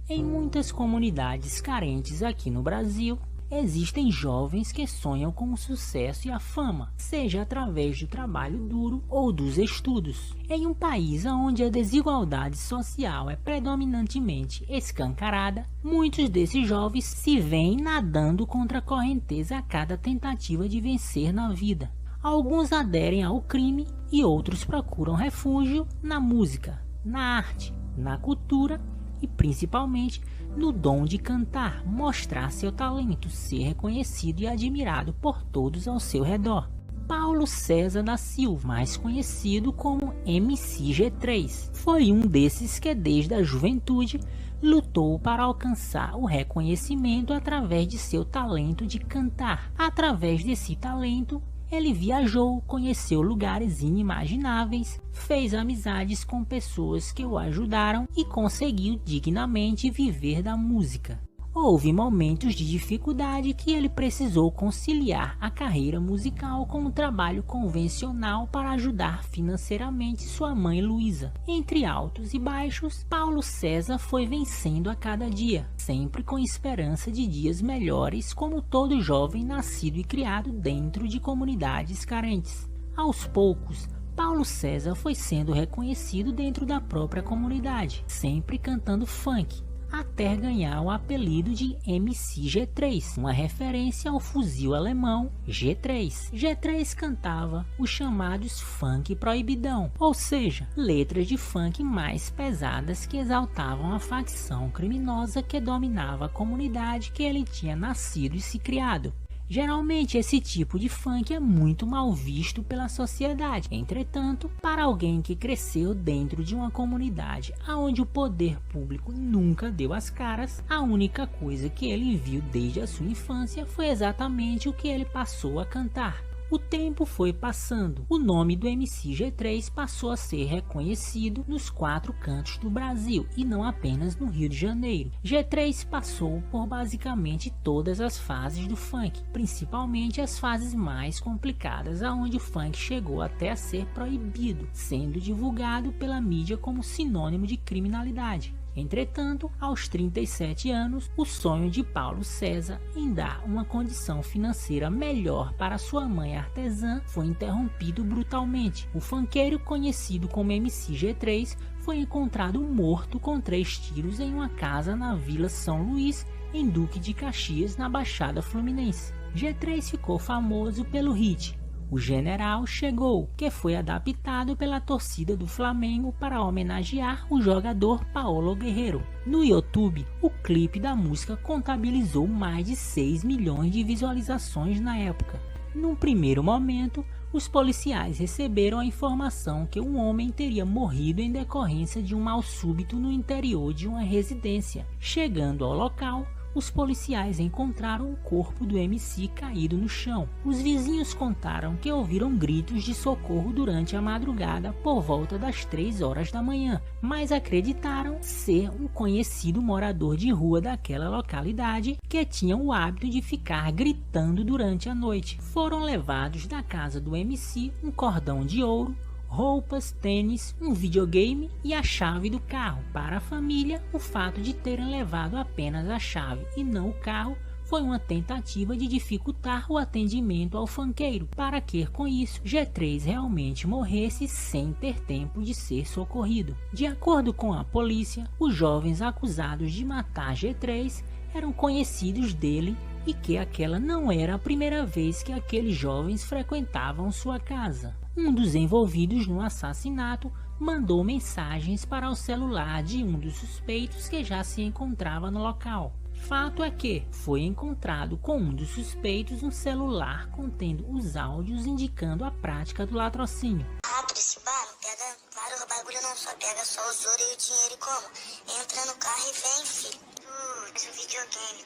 Em muitas comunidades carentes aqui no Brasil, existem jovens que sonham com o sucesso e a fama, seja através do trabalho duro ou dos estudos. Em um país onde a desigualdade social é predominantemente escancarada, muitos desses jovens se veem nadando contra a correnteza a cada tentativa de vencer na vida. Alguns aderem ao crime e outros procuram refúgio na música, na arte, na cultura e principalmente no dom de cantar, mostrar seu talento, ser reconhecido e admirado por todos ao seu redor. Paulo César da Silva, mais conhecido como MC G3, foi um desses que desde a juventude lutou para alcançar o reconhecimento através de seu talento de cantar. Através desse talento, ele viajou, conheceu lugares inimagináveis, fez amizades com pessoas que o ajudaram e conseguiu dignamente viver da música. Houve momentos de dificuldade que ele precisou conciliar a carreira musical com o trabalho convencional para ajudar financeiramente sua mãe Luísa. Entre altos e baixos, Paulo César foi vencendo a cada dia, sempre com esperança de dias melhores, como todo jovem nascido e criado dentro de comunidades carentes. Aos poucos, Paulo César foi sendo reconhecido dentro da própria comunidade, sempre cantando funk, até ganhar o apelido de MC G3, uma referência ao fuzil alemão G3. G3 cantava os chamados funk proibidão, ou seja, letras de funk mais pesadas que exaltavam a facção criminosa que dominava a comunidade que ele tinha nascido e se criado. Geralmente esse tipo de funk é muito mal visto pela sociedade. Entretanto, para alguém que cresceu dentro de uma comunidade onde o poder público nunca deu as caras, a única coisa que ele viu desde a sua infância foi exatamente o que ele passou a cantar. O tempo foi passando, o nome do MC G3 passou a ser reconhecido nos 4 cantos do Brasil e não apenas no Rio de Janeiro. G3 passou por basicamente todas as fases do funk, principalmente as fases mais complicadas, aonde o funk chegou até a ser proibido, sendo divulgado pela mídia como sinônimo de criminalidade. Entretanto, aos 37 anos, o sonho de Paulo César em dar uma condição financeira melhor para sua mãe artesã foi interrompido brutalmente. O funkeiro conhecido como MC G3 foi encontrado morto com 3 tiros em uma casa na Vila São Luís, em Duque de Caxias, na Baixada Fluminense. G3 ficou famoso pelo hit O General Chegou, que foi adaptado pela torcida do Flamengo para homenagear o jogador Paulo Guerreiro. No YouTube, o clipe da música contabilizou mais de 6 milhões de visualizações na época. Num primeiro momento, os policiais receberam a informação que um homem teria morrido em decorrência de um mal súbito no interior de uma residência. Chegando ao local, os policiais encontraram o corpo do MC caído no chão. Os vizinhos contaram que ouviram gritos de socorro durante a madrugada por volta das 3 horas da manhã, mas acreditaram ser um conhecido morador de rua daquela localidade que tinha o hábito de ficar gritando durante a noite. Foram levados da casa do MC um cordão de ouro, roupas, tênis, um videogame e a chave do carro. Para a família, o fato de terem levado apenas a chave e não o carro foi uma tentativa de dificultar o atendimento ao funkeiro, para que com isso G3 realmente morresse sem ter tempo de ser socorrido. De acordo com a polícia, os jovens acusados de matar G3 eram conhecidos dele e que aquela não era a primeira vez que aqueles jovens frequentavam sua casa. Um dos envolvidos no assassinato mandou mensagens para o celular de um dos suspeitos que já se encontrava no local. Fato é que foi encontrado com um dos suspeitos um celular contendo os áudios indicando a prática do latrocínio. Rápido esse bar, não pega vários bagulho não, só pega só os ouro e o dinheiro e como? Entra no carro e vem, filho.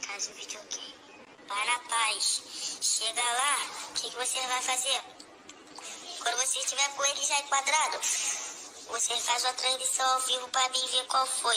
Traz o videogame. Vai na paz. Chega lá, o que você vai fazer? Quando você estiver com ele já enquadrado, você faz uma transmissão ao vivo pra mim ver qual foi.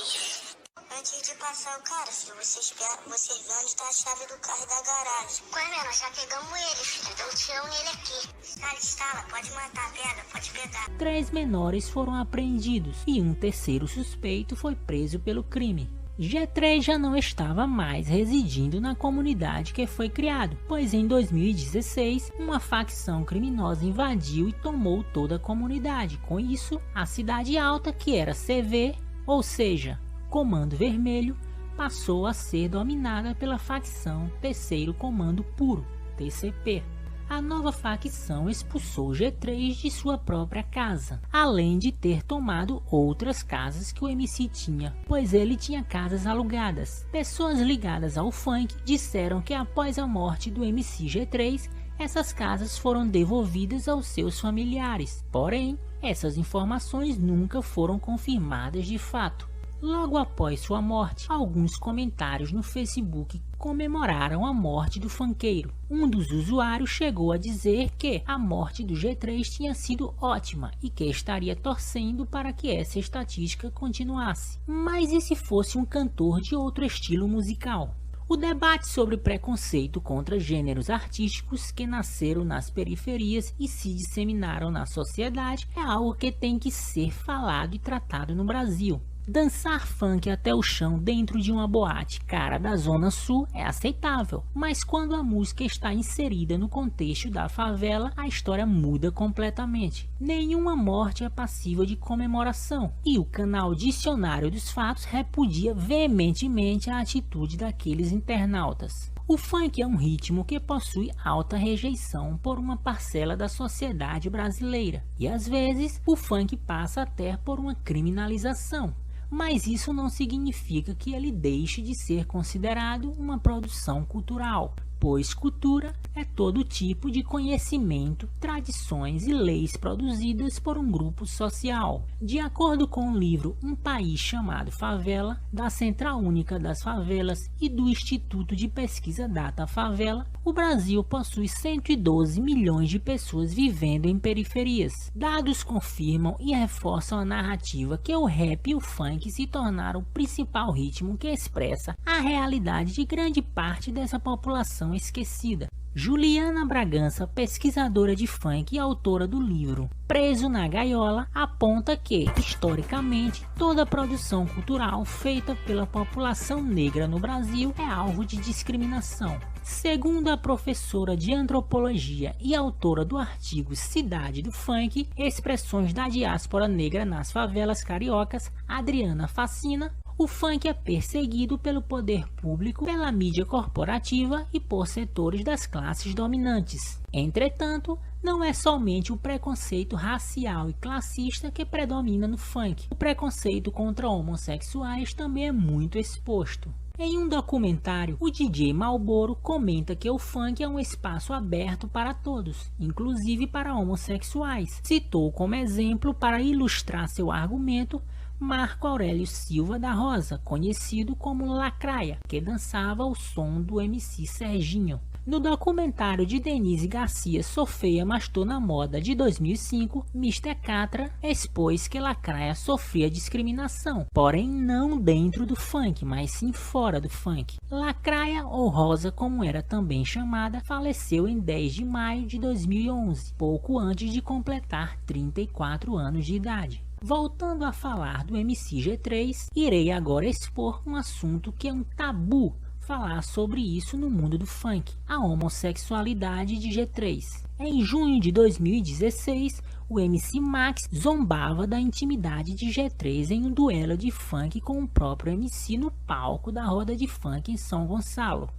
Antes de passar o cara, filho, você vê onde tá a chave do carro e da garagem. Ué, nós já pegamos ele, filho. Deu um tirão nele aqui. Instala, pode matar, pode pegar. 3 menores foram apreendidos e um terceiro suspeito foi preso pelo crime. G3 já não estava mais residindo na comunidade que foi criado, pois em 2016 uma facção criminosa invadiu e tomou toda a comunidade. Com isso, a Cidade Alta, que era CV, ou seja, Comando Vermelho, passou a ser dominada pela facção Terceiro Comando Puro, TCP. A nova facção expulsou G3 de sua própria casa, além de ter tomado outras casas que o MC tinha, pois ele tinha casas alugadas. Pessoas ligadas ao funk disseram que após a morte do MC G3, essas casas foram devolvidas aos seus familiares, porém, essas informações nunca foram confirmadas de fato. Logo após sua morte, alguns comentários no Facebook comemoraram a morte do funkeiro. Um dos usuários chegou a dizer que a morte do G3 tinha sido ótima e que estaria torcendo para que essa estatística continuasse. Mas e se fosse um cantor de outro estilo musical? O debate sobre preconceito contra gêneros artísticos que nasceram nas periferias e se disseminaram na sociedade é algo que tem que ser falado e tratado no Brasil. Dançar funk até o chão dentro de uma boate cara da Zona Sul é aceitável, mas quando a música está inserida no contexto da favela, a história muda completamente. Nenhuma morte é passível de comemoração, e o canal Dicionário dos Fatos repudia veementemente a atitude daqueles internautas. O funk é um ritmo que possui alta rejeição por uma parcela da sociedade brasileira, e às vezes o funk passa até por uma criminalização. Mas isso não significa que ele deixe de ser considerado uma produção cultural, pois cultura é todo tipo de conhecimento, tradições e leis produzidas por um grupo social. De acordo com o livro Um País Chamado Favela, da Central Única das Favelas e do Instituto de Pesquisa Data Favela, o Brasil possui 112 milhões de pessoas vivendo em periferias. Dados confirmam e reforçam a narrativa que o rap e o funk se tornaram o principal ritmo que expressa a realidade de grande parte dessa população esquecida. Juliana Bragança, pesquisadora de funk e autora do livro Preso na Gaiola, aponta que, historicamente, toda produção cultural feita pela população negra no Brasil é alvo de discriminação. Segundo a professora de antropologia e autora do artigo Cidade do Funk, expressões da diáspora negra nas favelas cariocas, Adriana Facina, o funk é perseguido pelo poder público, pela mídia corporativa e por setores das classes dominantes. Entretanto, não é somente o preconceito racial e classista que predomina no funk. O preconceito contra homossexuais também é muito exposto. Em um documentário, o DJ Malboro comenta que o funk é um espaço aberto para todos, inclusive para homossexuais. Citou como exemplo, para ilustrar seu argumento, Marco Aurélio Silva da Rosa, conhecido como Lacraia, que dançava ao som do MC Serginho. No documentário de Denise Garcia Sofia Mastou na Moda de 2005, Mr. Catra expôs que Lacraia sofria discriminação, porém não dentro do funk, mas sim fora do funk. Lacraia, ou Rosa como era também chamada, faleceu em 10 de maio de 2011, pouco antes de completar 34 anos de idade. Voltando a falar do MC G3, irei agora expor um assunto que é um tabu falar sobre isso no mundo do funk, a homossexualidade de G3. Em junho de 2016, o MC Max zombava da intimidade de G3 em um duelo de funk com o próprio MC no palco da roda de funk em São Gonçalo.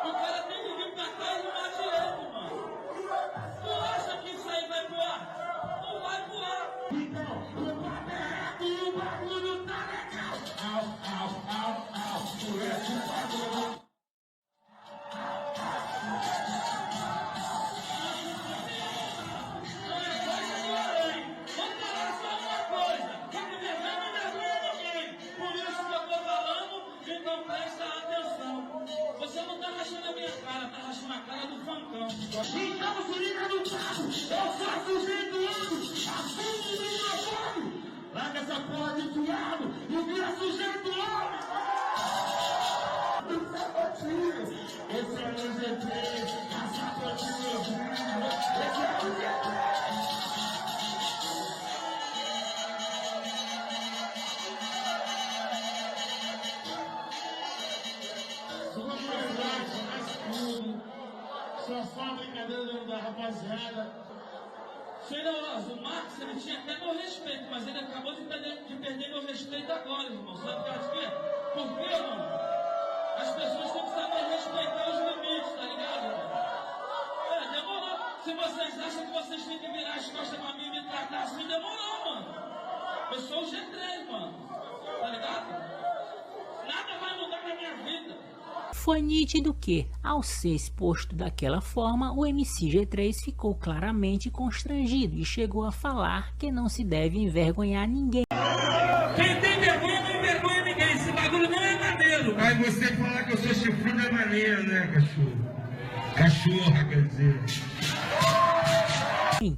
O cara tem que vir pra cá e não bate ele, mano. Tu acha que isso aí vai Cheiroso, o Max, ele tinha até meu respeito, mas ele acabou de perder meu respeito agora, irmão. Sabe por causa de quê? Por quê, mano? As pessoas têm que saber respeitar os limites, tá ligado, mano? Demorou. Se vocês acham que vocês têm que virar as costas pra mim e me tratar assim, demorou, mano. Eu sou o G3, mano. Tá ligado? Nada vai mudar na minha vida. Foi nítido que, ao ser exposto daquela forma, o MC G3 ficou claramente constrangido e chegou a falar que não se deve envergonhar ninguém. Quem tem vergonha não envergonha ninguém, esse bagulho não é maneiro. Aí você falar que eu sou chifrudo é maneiro, né, cachorro? Cachorra, quer dizer.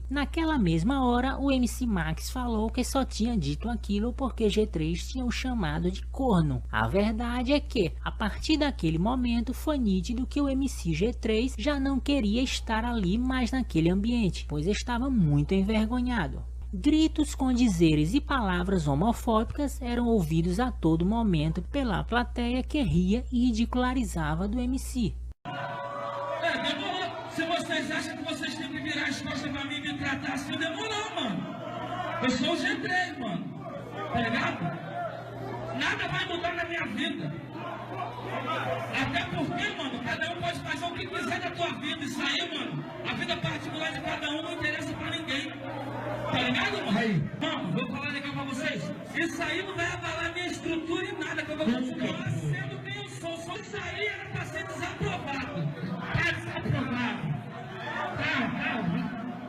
Naquela mesma hora, o MC Max falou que só tinha dito aquilo porque G3 tinha o chamado de corno. A verdade é que, a partir daquele momento, foi nítido que o MC G3 já não queria estar ali mais naquele ambiente, pois estava muito envergonhado. Gritos com dizeres e palavras homofóbicas eram ouvidos a todo momento pela plateia que ria e ridicularizava do MC. Demorou. Se vocês acham que vocês têm que virar as costas pra mim e me tratar assim, demorou, mano. Eu sou o G3, mano. Tá ligado? Nada vai mudar na minha vida. Até porque, mano, cada um pode fazer o que quiser da tua vida. Isso aí, mano, a vida particular de cada um não interessa pra ninguém. Tá ligado, mano? Aí. Mano, vou falar legal pra vocês. Isso aí não vai abalar minha estrutura em nada, que eu vou continuar sendo quem eu sou. Só isso aí era pra ser desaprovado. Tá desaprovado.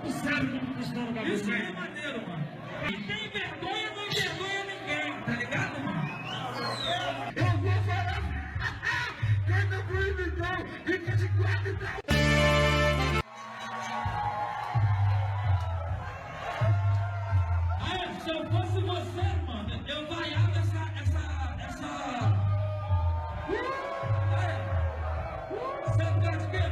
Tu sabe como funciona o bagulho. Isso aí é maneiro, mano. Quem tem vergonha não envergonha ninguém, tá ligado, mano? Eu vou falar. Canta comigo então. Fica de quatro então. Se eu fosse você, mano, eu vaiava essa... Sabe de quê?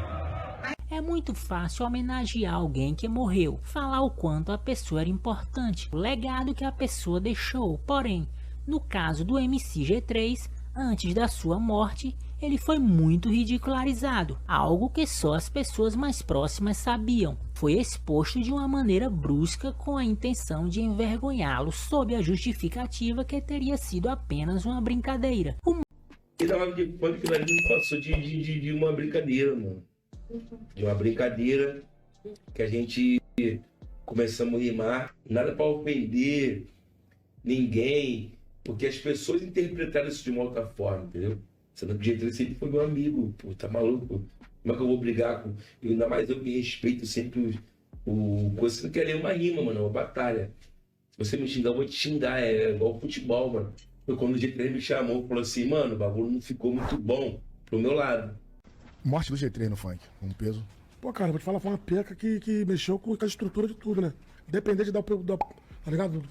É muito fácil homenagear alguém que morreu, falar o quanto a pessoa era importante, o legado que a pessoa deixou. Porém, no caso do MC G3, antes da sua morte, ele foi muito ridicularizado, algo que só as pessoas mais próximas sabiam. Foi exposto de uma maneira brusca com a intenção de envergonhá-lo sob a justificativa que teria sido apenas uma brincadeira. Quando aquilo ali não passou de uma brincadeira, mano. De uma brincadeira que a gente começamos a rimar, nada para ofender ninguém, porque as pessoas interpretaram isso de uma outra forma, entendeu? Sendo que o G3 sempre foi meu amigo, pô, tá maluco? Como é que eu vou brigar com... E ainda mais eu me respeito sempre Você não quer ler uma rima, mano, é uma batalha. Se você me xingar, eu vou te xingar, é igual futebol, mano. Foi quando o G3 me chamou, falou assim, mano, o bagulho não ficou muito bom pro meu lado. Morte do G3 no funk, um peso. Pô, cara, vou te falar, foi uma perca que mexeu com a estrutura de tudo, né? Independente da tá ligado?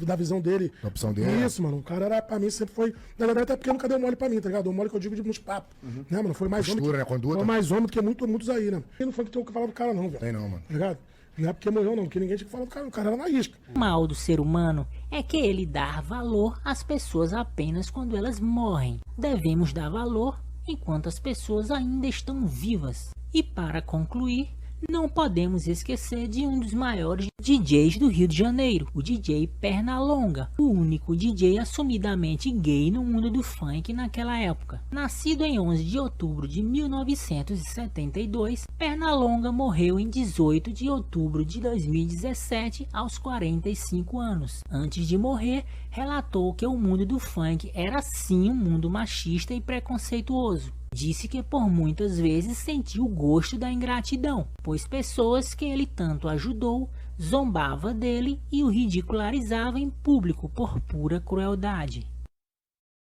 Da visão dele. Da opção dele. Isso, mano. O cara era, pra mim, sempre foi... Na verdade, até porque nunca deu mole pra mim, tá ligado? O mole que eu digo de uns papos. Né, mano? Foi mais postura, homem. Né? Conduta. Foi mais homem do que muitos aí, né? E não foi que tem o que falar do cara, não, velho. Tem não, mano. Tá ligado? Não é porque morreu, não. Porque ninguém tinha que falar do cara. O cara era na isca. O mal do ser humano é que ele dá valor às pessoas apenas quando elas morrem. Devemos dar valor enquanto as pessoas ainda estão vivas. E para concluir, não podemos esquecer de um dos maiores DJs do Rio de Janeiro, o DJ Pernalonga, o único DJ assumidamente gay no mundo do funk naquela época. Nascido em 11 de outubro de 1972, Pernalonga morreu em 18 de outubro de 2017 aos 45 anos. Antes de morrer, relatou que o mundo do funk era sim um mundo machista e preconceituoso. Disse que por muitas vezes sentiu o gosto da ingratidão, pois pessoas que ele tanto ajudou zombava dele e o ridicularizava em público por pura crueldade.